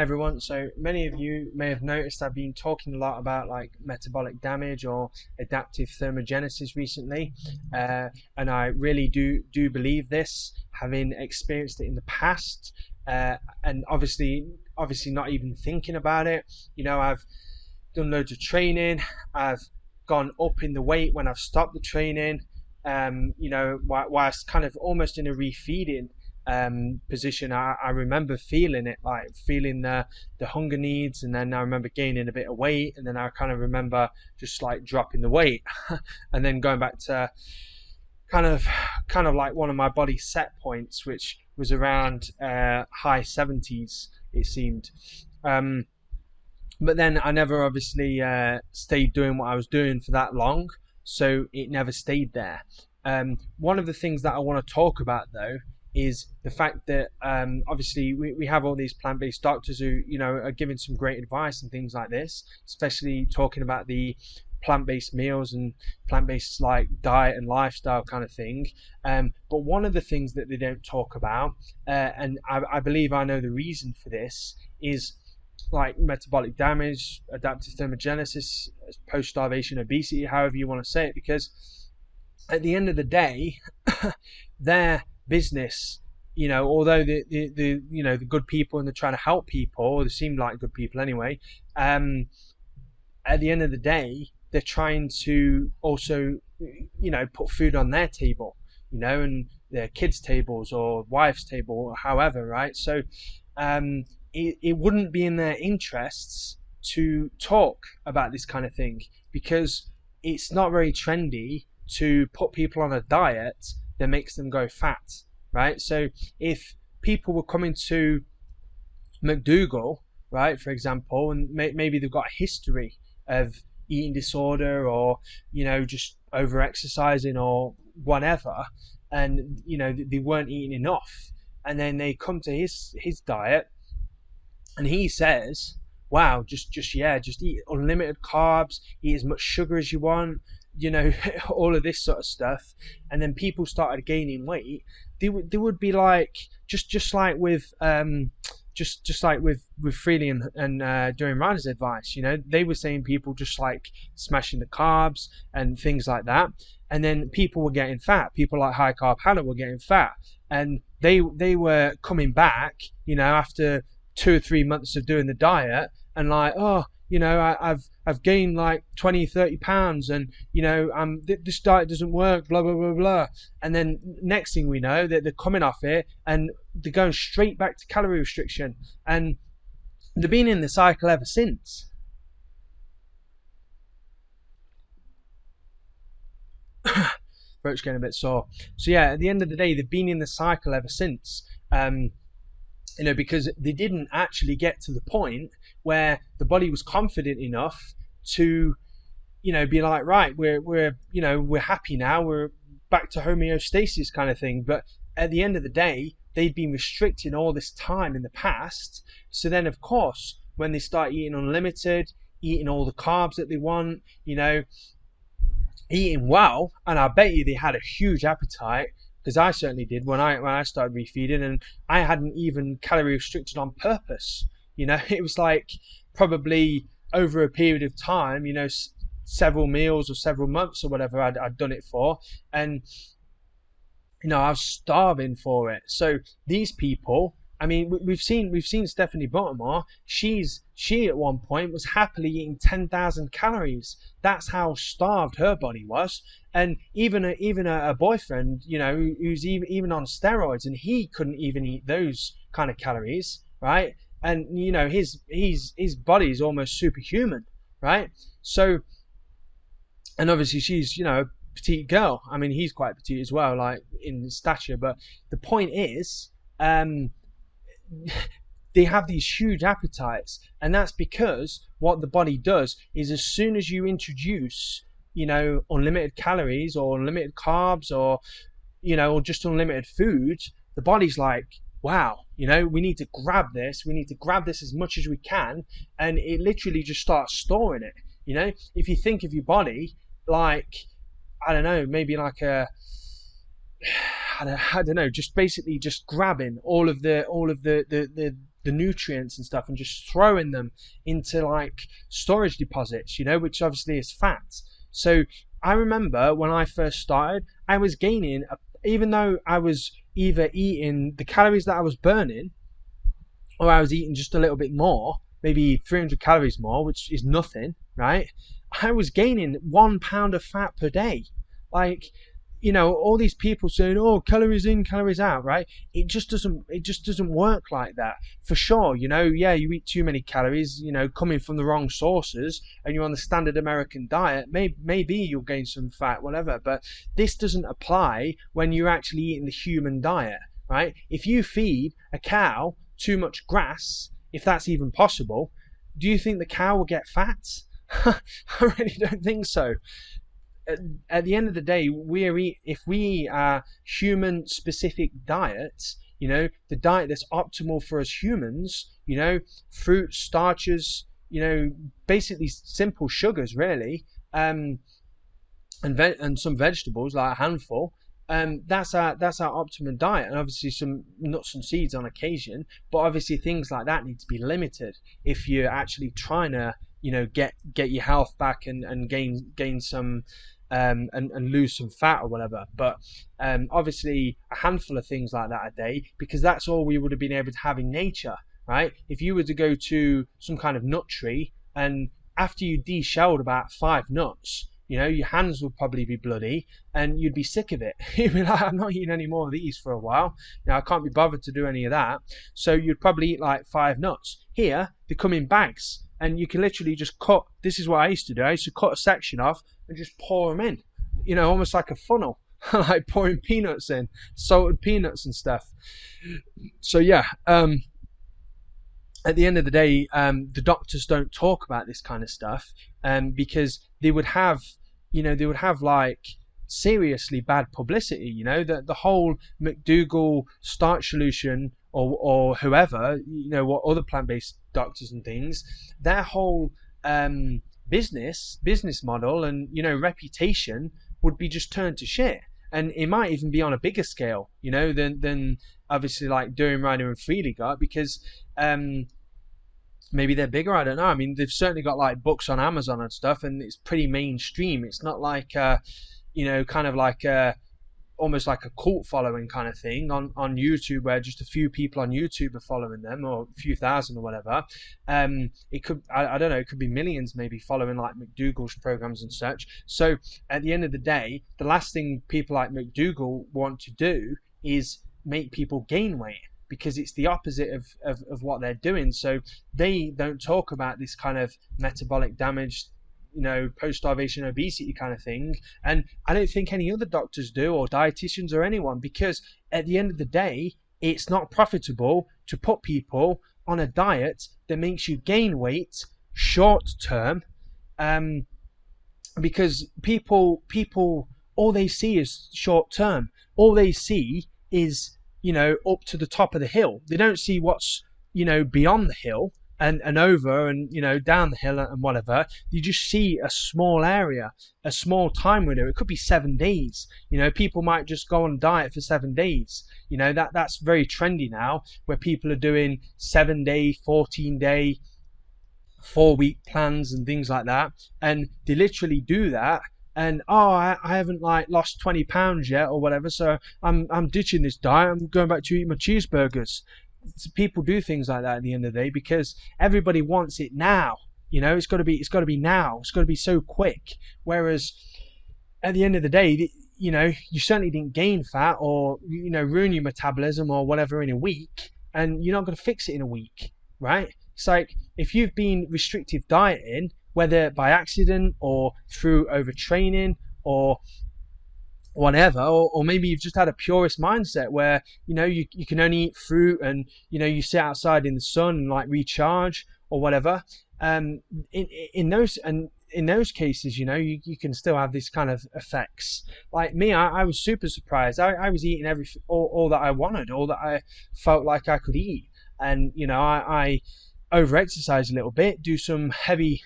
everyone. So many of you may have noticed I've been talking a lot about like metabolic damage or adaptive thermogenesis recently, and I really do believe this, having experienced it in the past, and obviously not even thinking about it. I've done loads of training. I've gone up in the weight when I've stopped the training. Whilst kind of almost in a refeeding position, I remember feeling it, like feeling the hunger needs, and then I remember gaining a bit of weight, and then I kind of remember just like dropping the weight, and then going back to kind of like one of my body set points, which was around high 70s, it seemed. But then I never obviously stayed doing what I was doing for that long, so it never stayed there. One of the things that I want to talk about though is the fact that obviously we have all these plant-based doctors who are giving some great advice and things like this, especially talking about the plant-based meals and plant-based like diet and lifestyle kind of thing. But one of the things that they don't talk about, and I believe I know the reason for this, is like metabolic damage, adaptive thermogenesis, post-starvation obesity, however you want to say it, because at the end of the day, their business, although the good people and they're trying to help people, or they seem like good people anyway, at the end of the day, they're trying to also, put food on their table, and their kids' tables or wives' table, or however, right? So, it wouldn't be in their interests to talk about this kind of thing, because it's not very trendy to put people on a diet that makes them go fat, right? So if people were coming to McDougall, right, for example, and maybe they've got a history of eating disorder, or just over exercising or whatever, and they weren't eating enough, and then they come to his diet, and he says, wow, just eat unlimited carbs, eat as much sugar as you want, all of this sort of stuff. And then people started gaining weight. They would be like, just like with just like with Freely and during Rhonda's advice, they were saying people just like smashing the carbs and things like that, and then people were getting fat. People like High Carb Hannah were getting fat, and they were coming back, after 2 or 3 months of doing the diet, and like, oh, I've gained like 20-30 pounds, and this diet doesn't work, blah blah blah blah. And then next thing we know, that they're coming off it and they're going straight back to calorie restriction, and they've been in the cycle ever since. Throat's getting a bit sore. So yeah, at the end of the day, they've been in the cycle ever since. Because they didn't actually get to the point where the body was confident enough to, be like, right, we're happy now, we're back to homeostasis kind of thing. But at the end of the day, they'd been restricting all this time in the past. So then, of course, when they start eating unlimited, eating all the carbs that they want, eating well, and I bet you they had a huge appetite, because I certainly did when I started refeeding, and I hadn't even calorie restricted on purpose. It was like probably over a period of time, several meals or several months or whatever I'd done it for, and I was starving for it. So these people, I mean, we've seen Stephanie Baltimore. She at one point was happily eating 10,000 calories. That's how starved her body was. And even a boyfriend, who's even on steroids, and he couldn't even eat those kind of calories, right? And his body is almost superhuman, right? So, and obviously she's a petite girl. I mean, he's quite petite as well, like in stature. But the point is, they have these huge appetites, and that's because what the body does is, as soon as you introduce unlimited calories or unlimited carbs, or or just unlimited food, the body's like, wow, we need to grab this as much as we can, and it literally just starts storing it. If you think of your body like, I don't know, maybe like I don't know, just basically just grabbing all of the the nutrients and stuff and just throwing them into like storage deposits, you know, which obviously is fat. So I remember when I first started, I was gaining, even though I was either eating the calories that I was burning, or I was eating just a little bit more, maybe 300 calories more, which is nothing, right? I was gaining 1 pound of fat per day. Like, you know, all these people saying, "Oh, calories in, calories out," right? It just doesn't work like that. For sure, you know, yeah, you eat too many calories, you know, coming from the wrong sources, and you're on the standard American diet, maybe you'll gain some fat, whatever. But this doesn't apply when you're actually eating the human diet, right? If you feed a cow too much grass, if that's even possible, do you think the cow will get fat? I really don't think so. At the end of the day, if we eat our human specific diets, you know, the diet that's optimal for us humans, you know, fruits, starches, you know, basically simple sugars really, and some vegetables, like a handful. That's our optimum diet, and obviously some nuts and seeds on occasion. But obviously things like that need to be limited if you're actually trying to, you know, get your health back and gain some and lose some fat or whatever. But obviously a handful of things like that a day, because that's all we would have been able to have in nature, right? If you were to go to some kind of nut tree, and after you de-shelled about 5 nuts, you know, your hands would probably be bloody and you'd be sick of it. You'd be like, "I'm not eating any more of these for a while. You know, I can't be bothered to do any of that." So you'd probably eat like 5 nuts. Here, they come in bags, and you can literally just cut. This is what I used to do. I used to cut a section off and just pour them in, you know, almost like a funnel, like pouring peanuts in, salted peanuts and stuff. So yeah, at the end of the day, the doctors don't talk about this kind of stuff, because they would have like seriously bad publicity. You know, the whole McDougall starch solution, or whoever, you know, what other plant-based doctors and things, their whole business model and, you know, reputation would be just turned to shit. And it might even be on a bigger scale, you know, than obviously like Durum, Rhonda and Freely got, because maybe they're bigger, I don't know. I mean, they've certainly got like books on Amazon and stuff, and it's pretty mainstream. It's not like you know, kind of like almost like a cult following kind of thing on YouTube, where just a few people on YouTube are following them, or a few thousand or whatever. It could, I don't know, it could be millions maybe following like McDougall's programs and such. So at the end of the day, the last thing people like McDougall want to do is make people gain weight, because it's the opposite of what they're doing. So they don't talk about this kind of metabolic damage, you know, post-starvation obesity kind of thing. And I don't think any other doctors do, or dietitians or anyone, because at the end of the day, it's not profitable to put people on a diet that makes you gain weight short term, because people all they see is short term. All they see is, you know, up to the top of the hill. They don't see what's, you know, beyond the hill and over and, you know, down the hill and whatever. You just see a small area, a small time window. It could be 7 days. You know, people might just go on diet for 7 days. You know, that's very trendy now, where people are doing 7-day, 14-day, 4-week plans and things like that. And they literally do that. And I haven't like lost 20 pounds yet or whatever, so I'm ditching this diet. I'm going back to eat my cheeseburgers. People do things like that at the end of the day because everybody wants it now. You know, it's got to be now. It's got to be so quick. Whereas at the end of the day, you know, you certainly didn't gain fat or, you know, ruin your metabolism or whatever in a week, and you're not going to fix it in a week, right? It's like if you've been restrictive dieting, whether by accident or through overtraining or whatever, or maybe you've just had a purist mindset where, you know, you can only eat fruit and, you know, you sit outside in the sun and like recharge or whatever. In those cases, you know, you can still have this kind of effects. Like me, I was super surprised. I was eating all that I wanted, all that I felt like I could eat. And, you know, I over exercise a little bit, do some heavy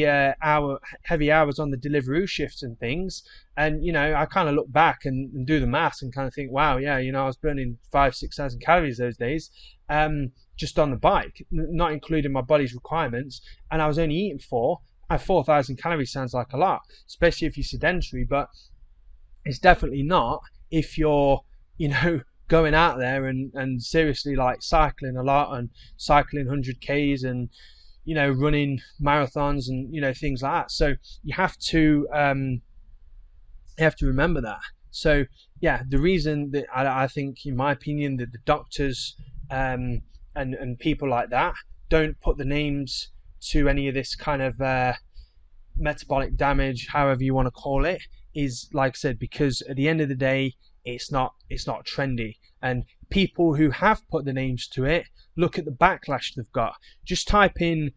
hours on the Deliveroo shifts and things, and, you know, I kind of look back and do the maths and kind of think, wow, yeah, you know, I was burning 5,000-6,000 calories those days. just on the bike, not including my body's requirements, and I was only eating 4,000 calories sounds like a lot, especially if you're sedentary, but it's definitely not if you're, going out there and seriously like cycling a lot and cycling 100Ks and, running marathons and, things like that. So you have to remember that. So yeah, the reason that I think, in my opinion, that the doctors and people like that don't put the names to any of this kind of metabolic damage, however you want to call it, is, like I said, because at the end of the day, it's not trendy. And people who have put the names to it, look at the backlash they've got. Just type in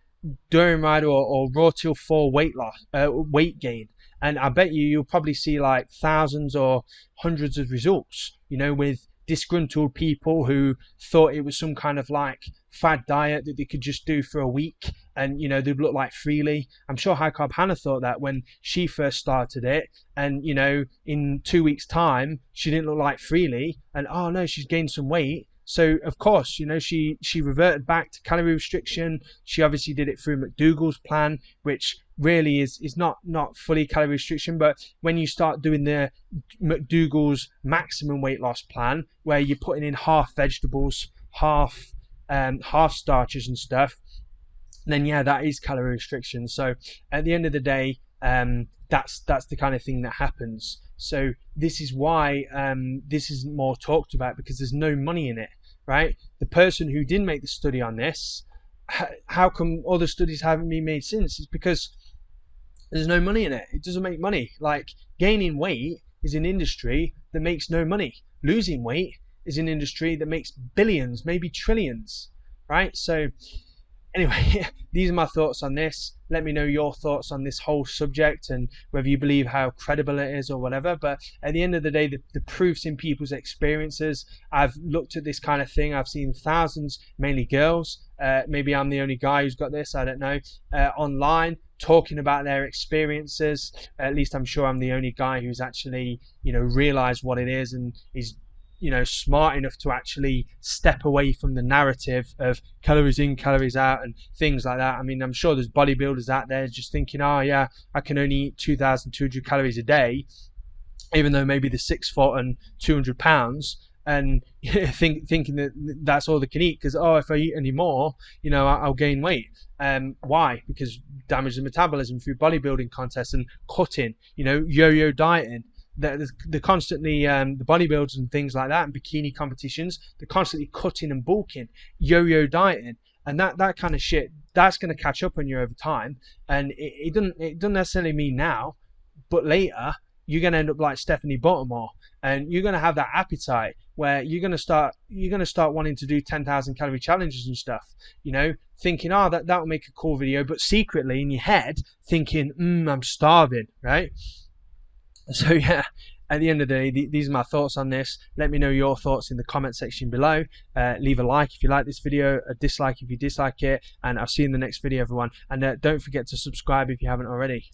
Durham Rider or Raw Till 4 weight gain, and I bet you'll probably see like thousands or hundreds of results, with disgruntled people who thought it was some kind of like fad diet that they could just do for a week and they'd look like Freely. I'm sure High Carb Hannah thought that when she first started it, and in 2 weeks time she didn't look like Freely, and oh no, she's gained some weight. So of course, she reverted back to calorie restriction. She obviously did it through McDougall's plan, which really is not fully calorie restriction. But when you start doing the McDougall's maximum weight loss plan, where you're putting in half vegetables, half starches and stuff, then yeah, that is calorie restriction. So at the end of the day, that's the kind of thing that happens. So this is why this isn't more talked about, because there's no money in it, right? The person who didn't make the study on this, how come other studies haven't been made since? It's because there's no money in it. It doesn't make money. Like, gaining weight is an industry that makes no money. Losing weight is an industry that makes billions, maybe trillions, right? So anyway, these are my thoughts on this. Let me know your thoughts on this whole subject and whether you believe how credible it is or whatever. But at the end of the day, the proof's in people's experiences. I've looked at this kind of thing. I've seen thousands, mainly girls. Maybe I'm the only guy who's got this, I don't know, online, talking about their experiences. At least I'm sure I'm the only guy who's actually, realized what it is and is smart enough to actually step away from the narrative of calories in, calories out and things like that. I mean, I'm sure there's bodybuilders out there just thinking, oh yeah, I can only eat 2,200 calories a day, even though maybe they're 6 foot and 200 pounds, and thinking that that's all they can eat, because if I eat any more, I'll gain weight. Why? Because damage the metabolism through bodybuilding contests and cutting, yo-yo dieting. They're constantly, the bodybuilders and things like that, and bikini competitions, they're constantly cutting and bulking, yo-yo dieting, and that kind of shit, that's going to catch up on you over time. And it doesn't necessarily mean now, but later you're going to end up like Stephanie Buttermore, and you're going to have that appetite where you're going to start wanting to do 10,000 calorie challenges and stuff, thinking, that will make a cool video, but secretly in your head thinking, I'm starving, right? So yeah, at the end of the day, these are my thoughts on this. Let me know your thoughts in the comment section below. Leave a like if you like this video, a dislike if you dislike it, and I'll see you in the next video, everyone. And don't forget to subscribe if you haven't already.